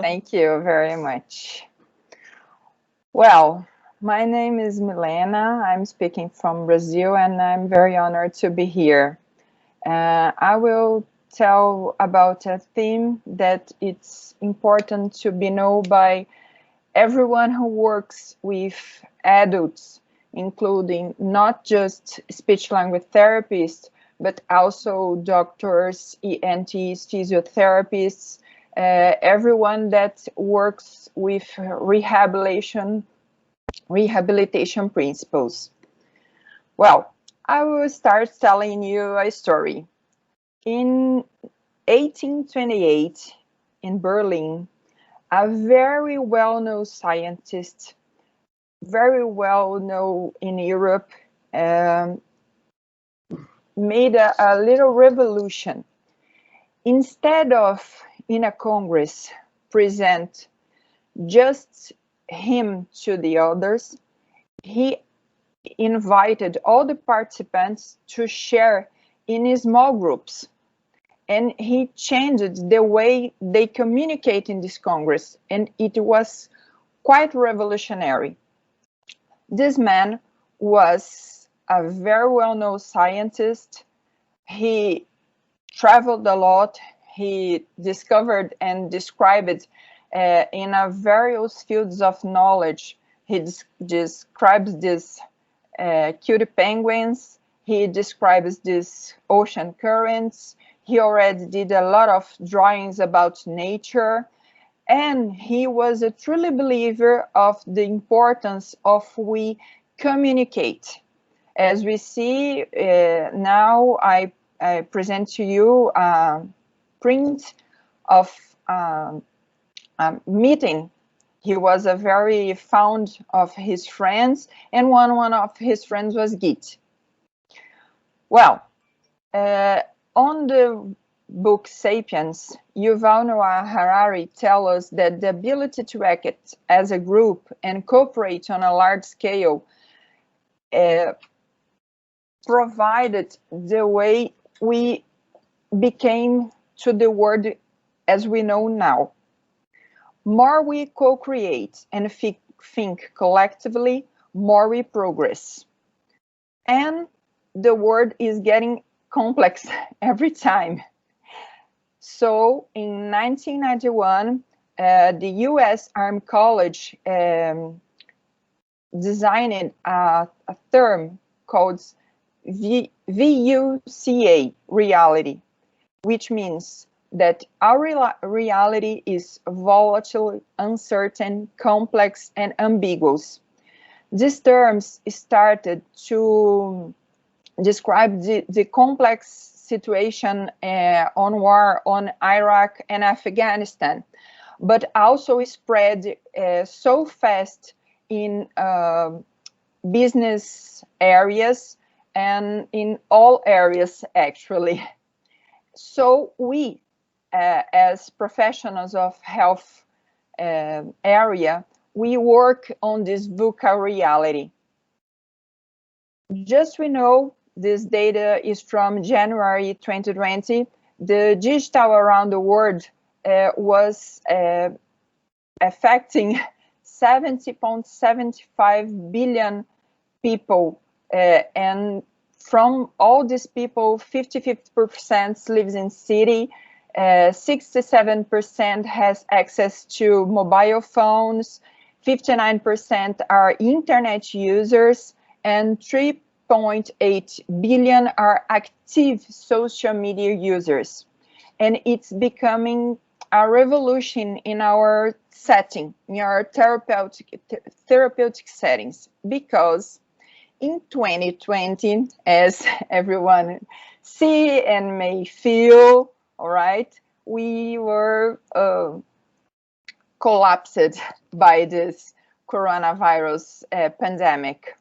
Thank you very much. Well, my name is Milena. I'm speaking from Brazil, and I'm very honored to be here. I will tell about a theme that it's important to be known by everyone who works with adults, including not just speech language therapists, but also doctors, ENTs, physiotherapists, everyone that works with rehabilitation principles. Well, I will start telling you a story. In 1828, in Berlin, a very well-known scientist, very well-known in Europe, made a little revolution. Instead of, in a Congress, present just him to the others, he invited all the participants to share in small groups. And he changed the way they communicate in this Congress, and it was quite revolutionary. This man was a very well-known scientist. He traveled a lot. He discovered and described in various fields of knowledge. He describes these cutie penguins. He describes these ocean currents. He already did a lot of drawings about nature, and he was a truly believer of the importance of we communicate. As we see now, I present to you a print of a meeting. He was a very fond of his friends, and one of his friends was Git. Well, on the book Sapiens, Yuval Noah Harari tells us that the ability to act as a group and cooperate on a large scale provided the way we became to the world as we know now. More we co-create and think collectively, more we progress. And the world is getting complex every time. So in 1991, the US Army College designed a term called VUCA, reality, which means that our reality is volatile, uncertain, complex, and ambiguous. These terms started to describe the complex situation on war on Iraq and Afghanistan, but also spread so fast in business areas and in all areas, actually. So we, as professionals of health area, we work on this VUCA reality. Just we know, this data is from January 2020. The digital around the world was affecting 70.75 billion people, and from all these people, 50% lives in city, 67% has access to mobile phones, 59% are internet users, and 3.8 billion are active social media users. And it's becoming a revolution in our setting, in our therapeutic settings, because in 2020, as everyone see and may feel, all right, we were collapsed by this coronavirus pandemic.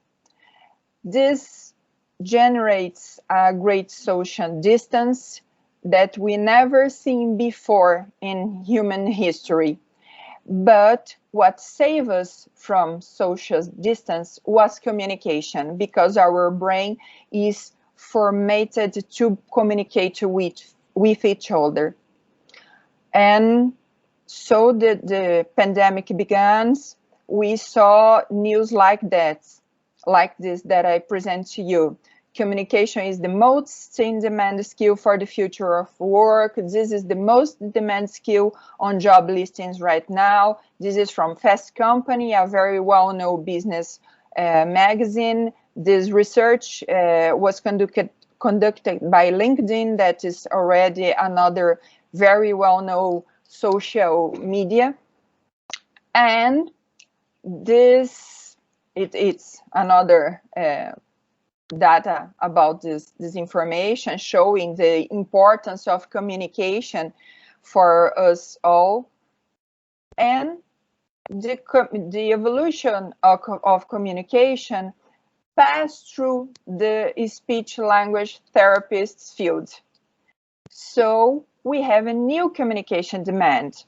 This generates a great social distance that we never seen before in human history. But what saved us from social distance was communication, because our brain is formatted to communicate with each other. And So the pandemic begins, we saw news like this that I present to you. Communication is the most in-demand skill for the future of work. This is the most demand skill on job listings right now. This is from Fast Company, a very well-known business magazine. This research was conducted by LinkedIn, that is already another very well-known social media. And this, it's another data about this information showing the importance of communication for us all. And the evolution of communication passed through the speech language therapist field. So we have a new communication demand,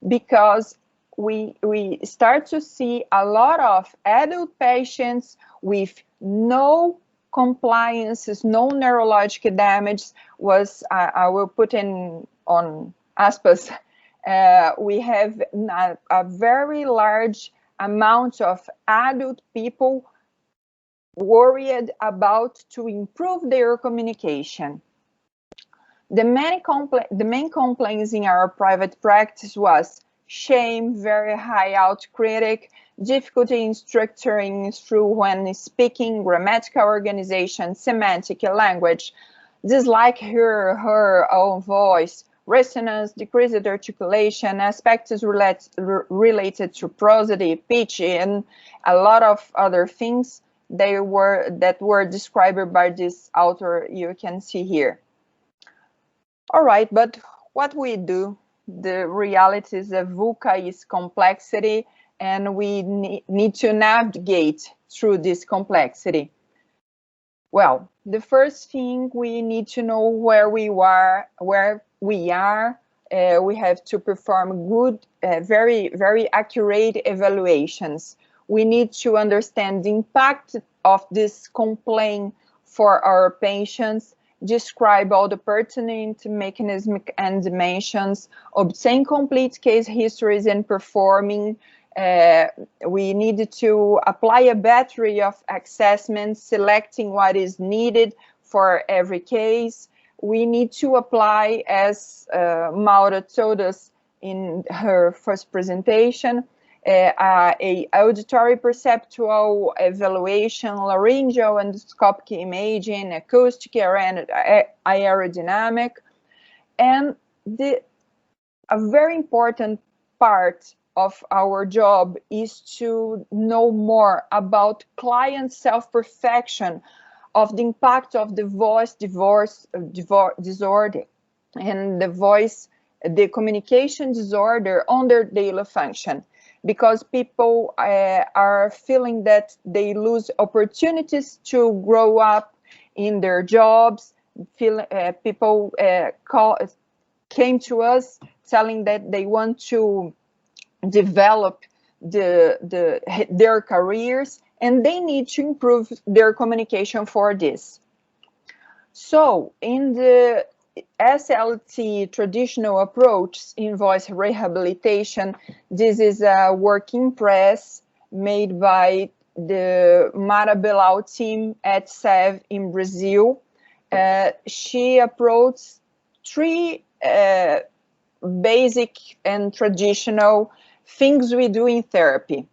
because we start to see a lot of adult patients with no compliances, no neurological damage. I will put in on aspas. We have a very large amount of adult people worried about to improve their communication. The main complaints in our private practice was shame, very high autocritic, difficulty in structuring through when speaking, grammatical organization, semantic language, dislike her own voice, resonance, decreased articulation, aspects related to prosody, pitch, and a lot of other things that were described by this author you can see here. All right, but what we do, the reality is that VUCA is complexity, and we need to navigate through this complexity. Well, the first thing, we need to know where we are. We have to perform good, very, very accurate evaluations. We need to understand the impact of this complaint for our patients, describe all the pertinent mechanisms and dimensions, obtain complete case histories and performing. We need to apply a battery of assessments, selecting what is needed for every case. We need to apply, as Maura told us in her first presentation, a auditory perceptual evaluation, laryngeal endoscopic imaging, acoustic and aerodynamic. And a very important part of our job is to know more about client self-perfection, of the impact of the voice disorder and the communication disorder on their daily function. Because people are feeling that they lose opportunities to grow up in their jobs. People came to us telling that they want to develop their careers, and they need to improve their communication for this. So in the SLT traditional approach in voice rehabilitation, this is a work in press made by the Mara Belal team at SEV in Brazil. She approached three basic and traditional things we do in therapy.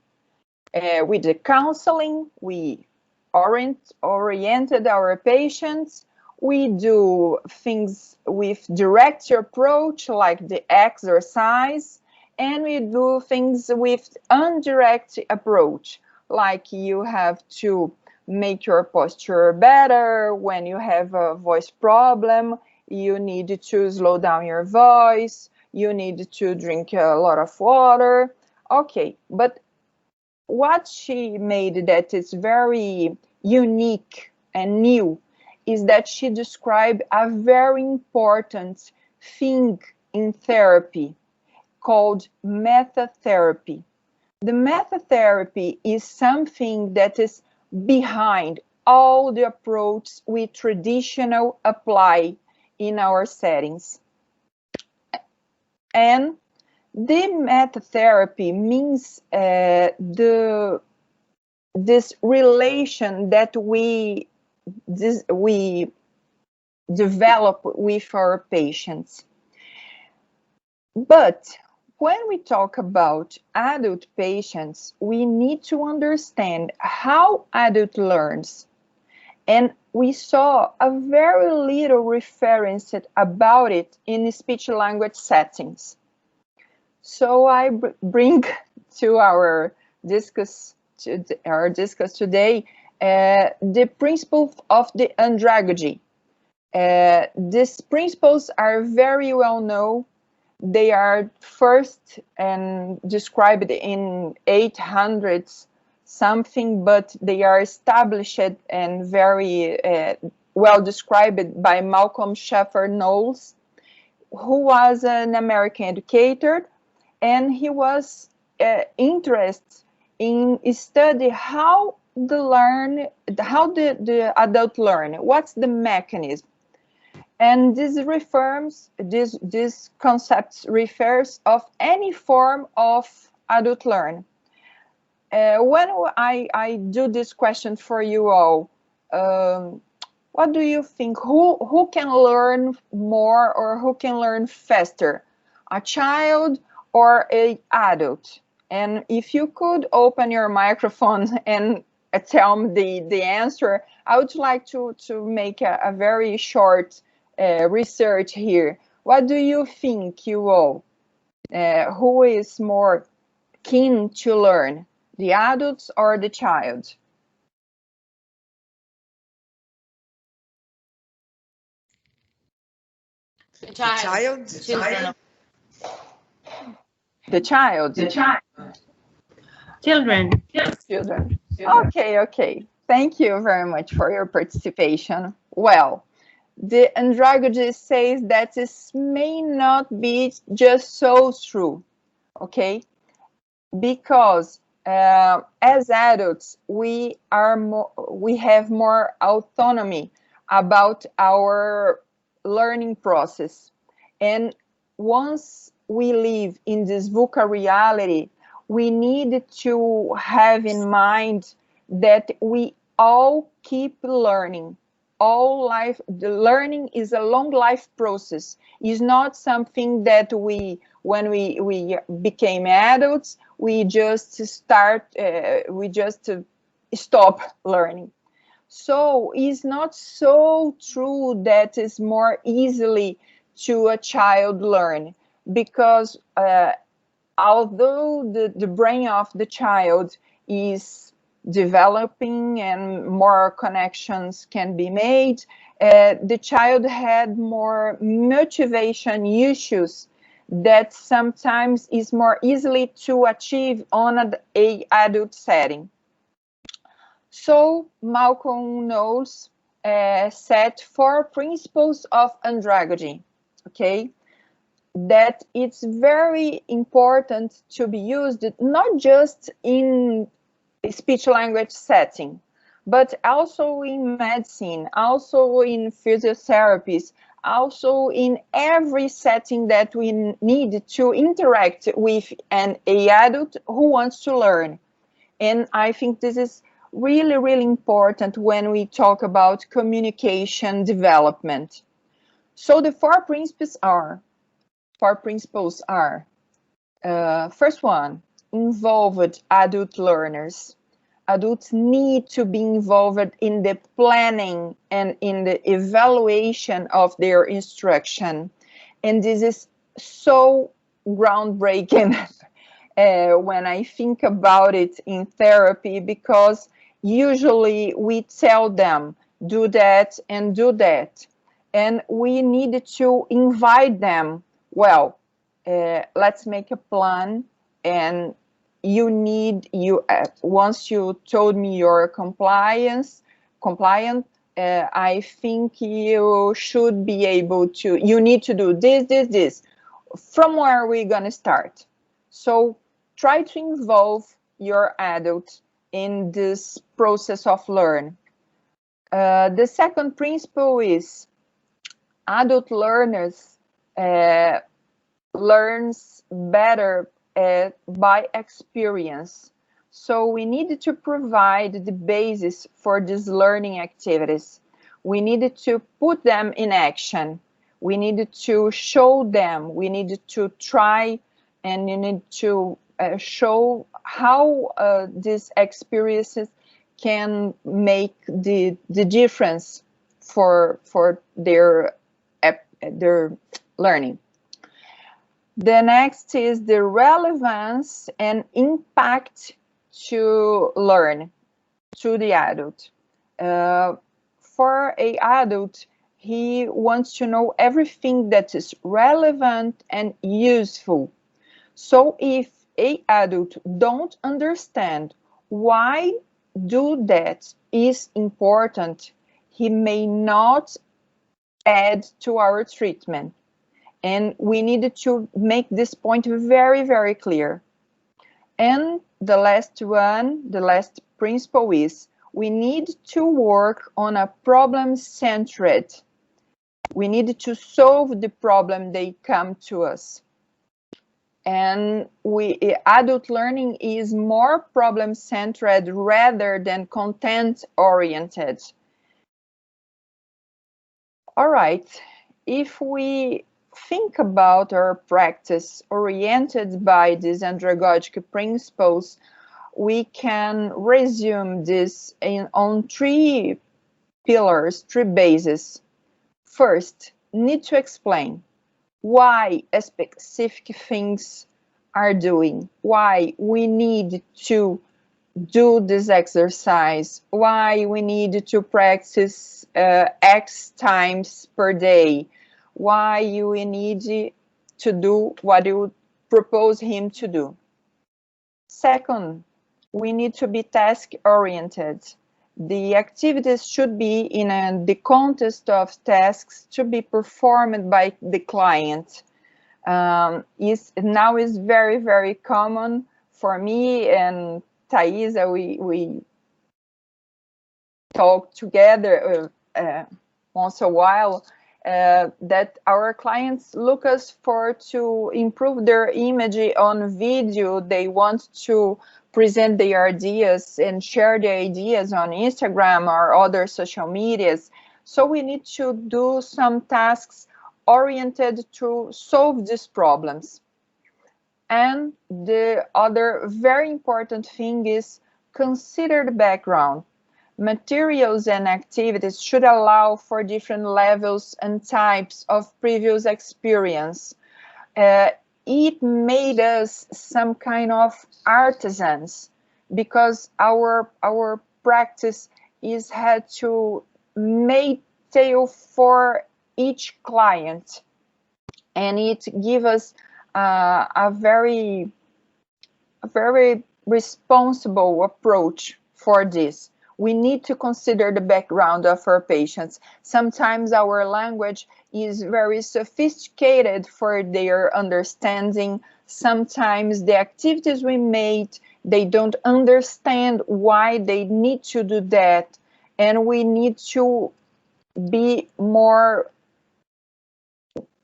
With the counseling, we oriented our patients. We do things with direct approach, like the exercise, and we do things with indirect approach, like you have to make your posture better. When you have a voice problem, you need to slow down your voice, you need to drink a lot of water. Okay, but what she made that is very unique and new is that she described a very important thing in therapy called metatherapy. The metatherapy is something that is behind all the approaches we traditionally apply in our settings. And The meta therapy means this relation that we develop with our patients. But when we talk about adult patients, we need to understand how adult learns. And we saw a very little reference about it in speech language settings. So I bring to our discuss today the principle of the andragogy. These principles are very well known. They are first described in 800s something, but they are established and very well described by Malcolm Sheffer Knowles, who was an American educator, and he was interested in study how the adult learn, what's the mechanism. And this concept refers of any form of adult learn. When I do this question for you all, what do you think? Who can learn more or who can learn faster? A child or an adult? And if you could open your microphone and tell me the answer, I would like to make a very short research here. What do you think, you all? Who is more keen to learn, the adults or the child? The child. Children. The child. Children. Children. Okay. Thank you very much for your participation. Well, the andragogy says that this may not be just so true, okay? Because as adults, we have more autonomy about our learning process. And once we live in this VUCA reality, we need to have in mind that we all keep learning. The learning is a long life process. It's not something that when we became adults, we just stop learning. So it's not so true that it's more easily to a child learn, because although the brain of the child is developing and more connections can be made, the child had more motivation issues that sometimes is more easily to achieve on an adult setting. So Malcolm Knowles set 4 principles of andragogy, okay? That it's very important to be used not just in speech language setting, but also in medicine, also in physiotherapies, also in every setting that we need to interact with an adult who wants to learn. And I think this is really, really important when we talk about communication development. So the 4 principles are, first one, involved adult learners. Adults need to be involved in the planning and in the evaluation of their instruction. And this is so groundbreaking when I think about it in therapy, because usually we tell them, do that and do that. And we need to invite them, well, let's make a plan, and once you told me you're compliant, I think you should be able to, you need to do this. From where are we going to start? So try to involve your adult in this process of learn. The second principle is adult learners learns better by experience. So we need to provide the basis for these learning activities. We need to put them in action. We need to show them. We need to try, and you need to show how these experiences can make the difference for their learning. The next is the relevance and impact to learn to the adult. For an adult, he wants to know everything that is relevant and useful. So if an adult don't understand why do that is important, he may not add to our treatment. And we needed to make this point very, very clear. And the last one, the last principle is we need to work on a problem-centered. We need to solve the problem they come to us. And adult learning is more problem-centered rather than content-oriented. All right, if we think about our practice oriented by these andragogic principles, we can resume this on three pillars, three bases. First, need to explain why specific things are doing, why we need to do this exercise, why we need to practice X times per day, why you need to do what you propose him to do. Second, we need to be task-oriented. The activities should be in the context of tasks to be performed by the client. Now is very, very common for me and Thaisa. We talk together once a while. That our clients look us for to improve their image on video. They want to present their ideas and share their ideas on Instagram or other social medias. So we need to do some tasks oriented to solve these problems. And the other very important thing is consider the background. Materials and activities should allow for different levels and types of previous experience. It made us some kind of artisans because our practice is had to make tail for each client, and it gives us a very responsible approach for this. We need to consider the background of our patients. Sometimes our language is very sophisticated for their understanding. Sometimes the activities we made, they don't understand why they need to do that. And we need to be more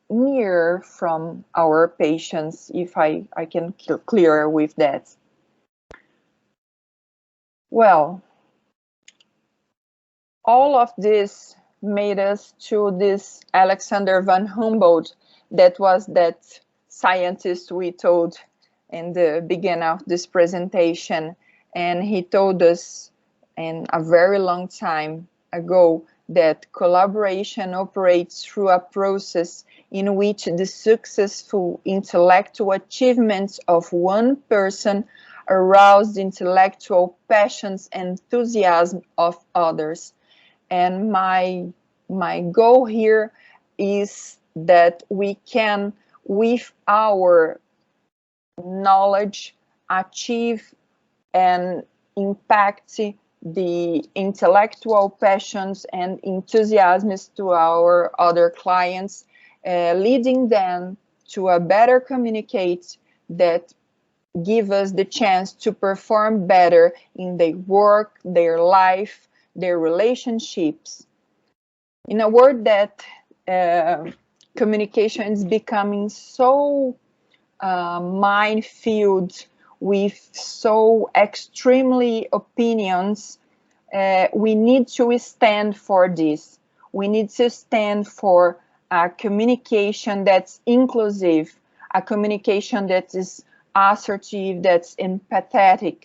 near from our patients, if I can clear with that. Well, all of this made us to this Alexander von Humboldt, that was that scientist we told in the beginning of this presentation. And he told us in a very long time ago that collaboration operates through a process in which the successful intellectual achievements of one person arouse the intellectual passions and enthusiasm of others. And my goal here is that we can, with our knowledge, achieve and impact the intellectual passions and enthusiasms to our other clients, leading them to a better communicate that give us the chance to perform better in their work, their life, their relationships. In a word that communication is becoming so minefield with so extremely opinions. We need to stand for this. We need to stand for a communication that's inclusive, a communication that is assertive, that's empathetic.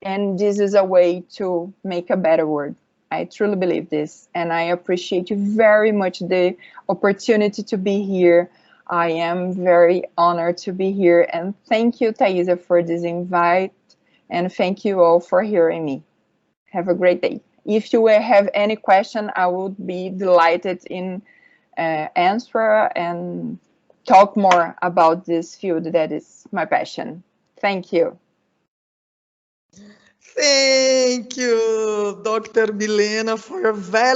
And this is a way to make a better world. I truly believe this, and I appreciate you very much the opportunity to be here. I am very honored to be here, and thank you, Thaisa, for this invite, and thank you all for hearing me. Have a great day. If you have any question, I would be delighted in answer and talk more about this field that is my passion. Thank you. Thank you, Dr. Milena, for your valuable